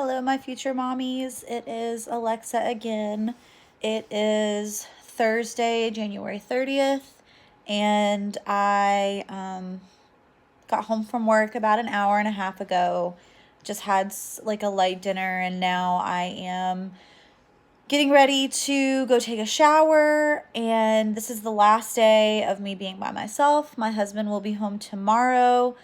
Hello, my future mommies. It is Alexa again. It is Thursday, January 30th, and I got home from work about an hour and a half ago. Just had like a light dinner, and now I am getting ready to go take a shower. And this is the last day of me being by myself. My husband will be home tomorrow.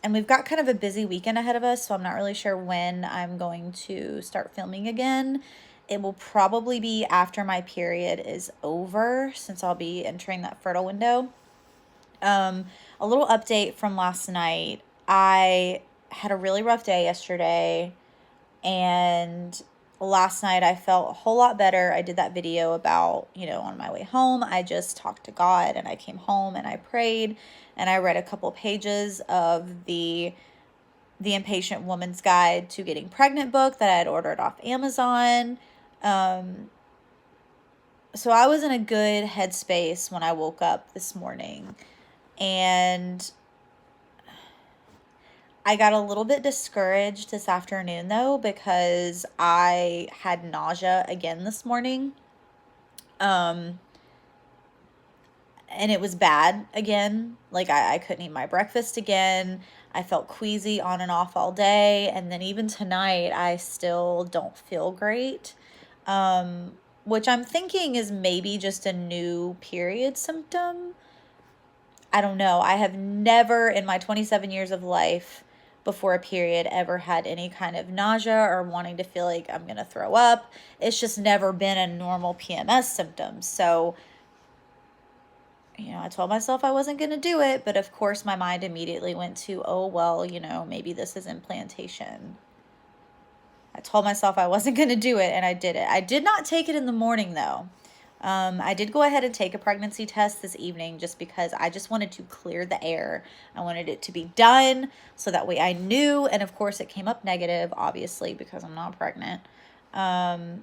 And we've got kind of a busy weekend ahead of us, so I'm not really sure when I'm going to start filming again. It will probably be after my period is over, since I'll be entering that fertile window. A little update from last night. I had a really rough day yesterday, and last night I felt a whole lot better. I did that video about, on my way home, I just talked to God, and I came home and I prayed, and I read a couple pages of the Impatient Woman's Guide to Getting Pregnant book that I had ordered off Amazon. So I was in a good headspace when I woke up this morning, and I got a little bit discouraged this afternoon though, because I had nausea again this morning. And it was bad again. Like I couldn't eat my breakfast again. I felt queasy on and off all day. And then even tonight, I still don't feel great. Which I'm thinking is maybe just a new period symptom. I don't know. I have never in my 27 years of life before a period ever had any kind of nausea or wanting to feel like I'm going to throw up. It's just never been a normal PMS symptom. So, I told myself I wasn't going to do it, but of course my mind immediately went to, oh, well, maybe this is implantation. I told myself I wasn't going to do it, and I did it. I did not take it in the morning, though. I did go ahead and take a pregnancy test this evening just because I just wanted to clear the air. I wanted it to be done so that way I knew, and of course it came up negative, obviously, because I'm not pregnant. But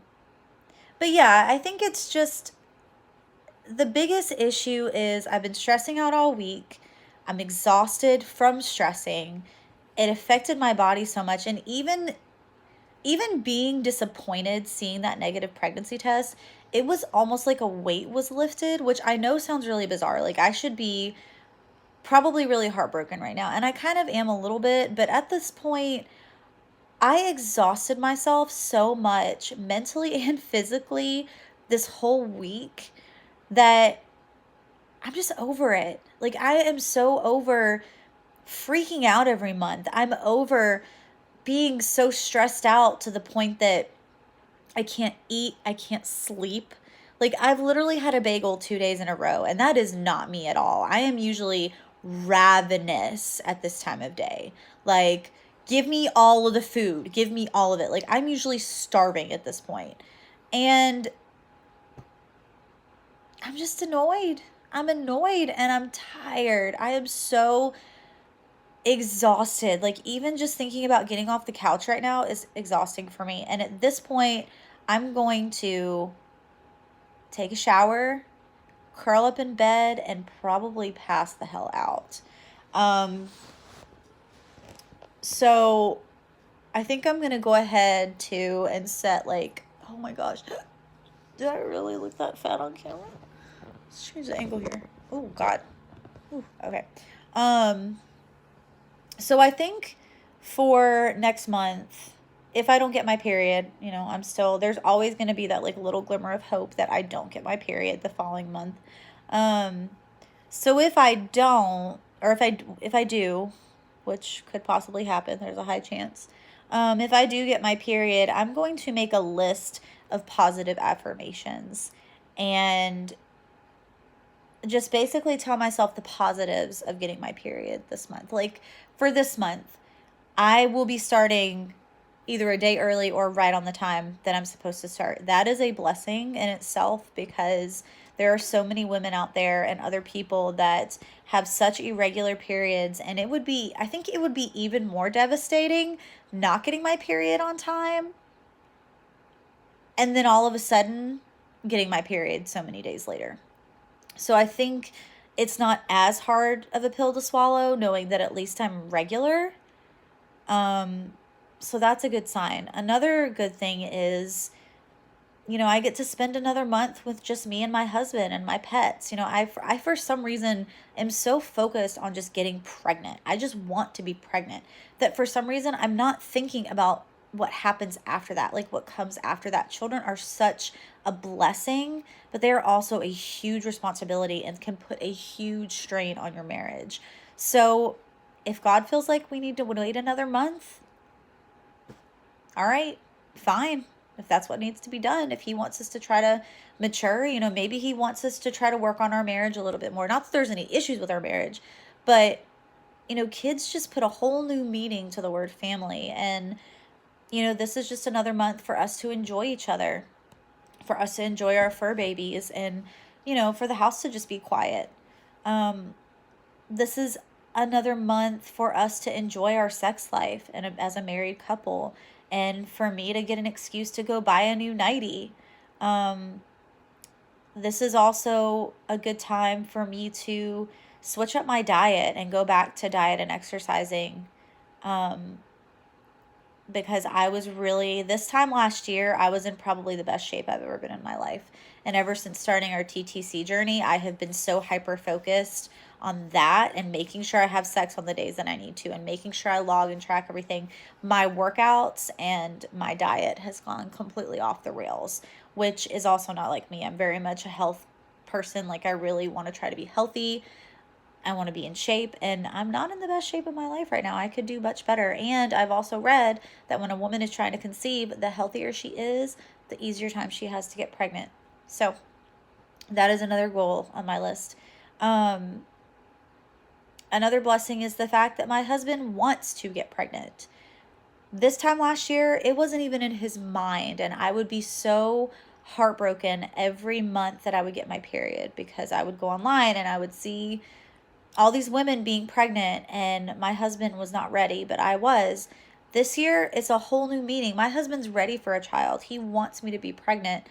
yeah, I think it's just the biggest issue is I've been stressing out all week. I'm exhausted from stressing. It affected my body so much, and even being disappointed seeing that negative pregnancy test, it was almost like a weight was lifted, which I know sounds really bizarre. Like I should be probably really heartbroken right now, and I kind of am a little bit, but at this point, I exhausted myself so much mentally and physically this whole week that I'm just over it. Like I am so over freaking out every month. I'm over being so stressed out to the point that I can't eat, I can't sleep. Like I've literally had a bagel 2 days in a row, and that is not me at all. I am usually ravenous at this time of day. Like give me all of the food, give me all of it. Like I'm usually starving at this point. And I'm just annoyed. I'm annoyed and I'm tired. I am so exhausted. Like even just thinking about getting off the couch right now is exhausting for me. And at this point, I'm going to take a shower, curl up in bed, and probably pass the hell out. So I think I'm gonna go ahead too and set like, oh my gosh, did I really look that fat on camera? Let's change the angle here. Oh God. Ooh, okay. So I think for next month, if I don't get my period, I'm still, there's always going to be that like little glimmer of hope that I don't get my period the following month. So if I don't, or if I do, which could possibly happen, there's a high chance. If I do get my period, I'm going to make a list of positive affirmations and just basically tell myself the positives of getting my period this month. Like for this month, I will be starting either a day early or right on the time that I'm supposed to start. That is a blessing in itself because there are so many women out there and other people that have such irregular periods, and I think it would be even more devastating not getting my period on time and then all of a sudden getting my period so many days later. So I think it's not as hard of a pill to swallow knowing that at least I'm regular. So that's a good sign. Another good thing is, I get to spend another month with just me and my husband and my pets. I for some reason am so focused on just getting pregnant. I just want to be pregnant that for some reason I'm not thinking about what happens after that, like what comes after that. Children are such a blessing, but they are also a huge responsibility and can put a huge strain on your marriage. So if God feels like we need to wait another month, all right, fine. If that's what needs to be done, if he wants us to try to mature, maybe he wants us to try to work on our marriage a little bit more. Not that there's any issues with our marriage, but, kids just put a whole new meaning to the word family. And, this is just another month for us to enjoy each other, for us to enjoy our fur babies, and, for the house to just be quiet. This is another month for us to enjoy our sex life and as a married couple, and for me to get an excuse to go buy a new nightie. This is also a good time for me to switch up my diet and go back to diet and exercising. Because I was really, this time last year, I was in probably the best shape I've ever been in my life. And ever since starting our TTC journey, I have been so hyper focused on that and making sure I have sex on the days that I need to and making sure I log and track everything. My workouts and my diet has gone completely off the rails, which is also not like me. I'm very much a health person. Like, I really want to try to be healthy. I want to be in shape, and I'm not in the best shape of my life right now. I could do much better. And I've also read that when a woman is trying to conceive, the healthier she is, the easier time she has to get pregnant. So that is another goal on my list. Another blessing is the fact that my husband wants to get pregnant. This time last year, it wasn't even in his mind, and I would be so heartbroken every month that I would get my period, because I would go online and I would see all these women being pregnant, and my husband was not ready, but I was. This year, it's a whole new meaning. My husband's ready for a child. He wants me to be pregnant.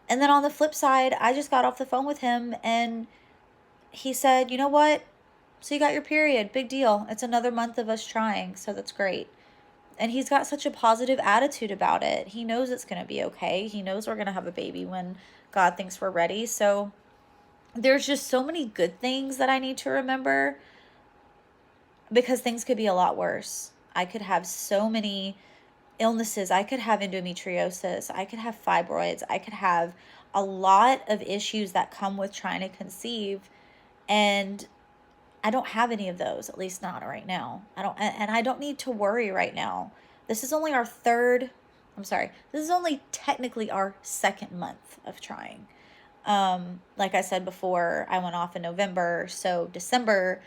And then on the flip side, I just got off the phone with him, and he said, you know what? So you got your period. Big deal. It's another month of us trying, so that's great. And he's got such a positive attitude about it. He knows it's going to be okay. He knows we're going to have a baby when God thinks we're ready. So there's just so many good things that I need to remember, because things could be a lot worse. I could have so many illnesses. I could have endometriosis. I could have fibroids. I could have a lot of issues that come with trying to conceive. And I don't have any of those, at least not right now. I don't need to worry right now. This is only this is only technically our second month of trying. Like I said before, I went off in November, so December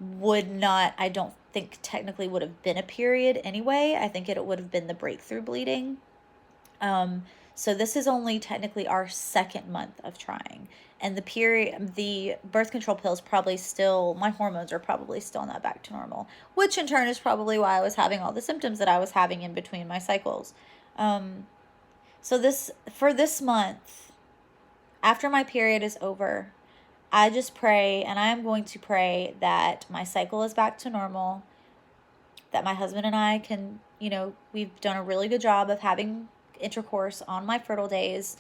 I don't think technically would have been a period anyway. I think it would have been the breakthrough bleeding. So this is only technically our second month of trying. And the birth control pills probably still, my hormones are probably still not back to normal, which in turn is probably why I was having all the symptoms that I was having in between my cycles. So for this month, after my period is over, I just pray, and I am going to pray that my cycle is back to normal, that my husband and I can, we've done a really good job of having intercourse on my fertile days.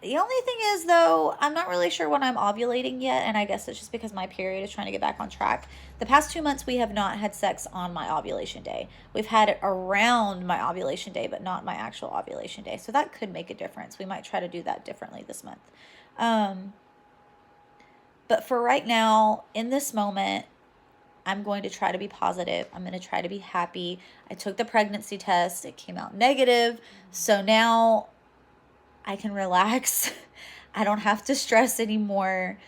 The only thing is, though, I'm not really sure when I'm ovulating yet, and I guess it's just because my period is trying to get back on track. The past 2 months, we have not had sex on my ovulation day. We've had it around my ovulation day, but not my actual ovulation day. So that could make a difference. We might try to do that differently this month. But for right now, in this moment, I'm going to try to be positive. I'm going to try to be happy. I took the pregnancy test. It came out negative. So now I can relax. I don't have to stress anymore.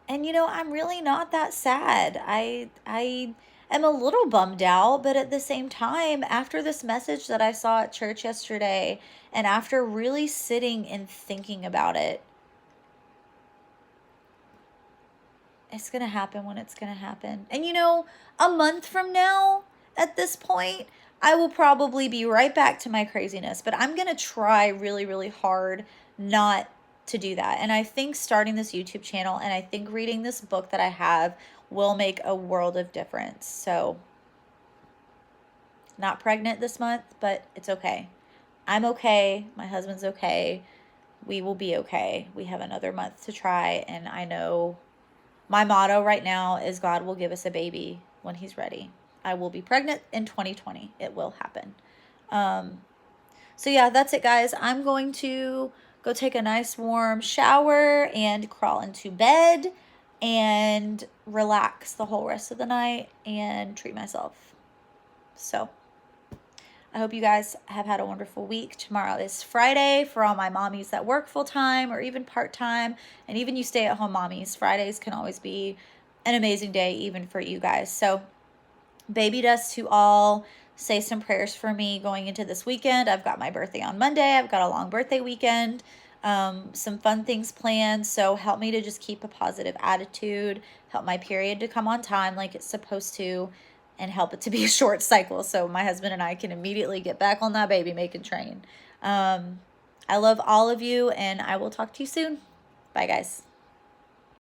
And, I'm really not that sad. I am a little bummed out, but at the same time, after this message that I saw at church yesterday, and after really sitting and thinking about it, it's going to happen when it's going to happen. And, a month from now, at this point, I will probably be right back to my craziness. But I'm going to try really, really hard not to do that. And I think starting this YouTube channel and I think reading this book that I have will make a world of difference. So Not pregnant this month, but it's okay. I'm okay. My husband's okay. We will be okay. We have another month to try, and I know my motto right now is God will give us a baby when he's ready. I will be pregnant in 2020. It will happen. So yeah, that's it, guys. I'm going to go take a nice warm shower and crawl into bed and relax the whole rest of the night and treat myself. So I hope you guys have had a wonderful week. Tomorrow is Friday for all my mommies that work full time or even part time, and even you stay at home mommies. Fridays can always be an amazing day, even for you guys. So, baby dust to all. Say some prayers for me going into this weekend. I've got my birthday on Monday. I've got a long birthday weekend. Some fun things planned. So help me to just keep a positive attitude. Help my period to come on time like it's supposed to. And help it to be a short cycle so my husband and I can immediately get back on that baby making train. I love all of you, and I will talk to you soon. Bye, guys.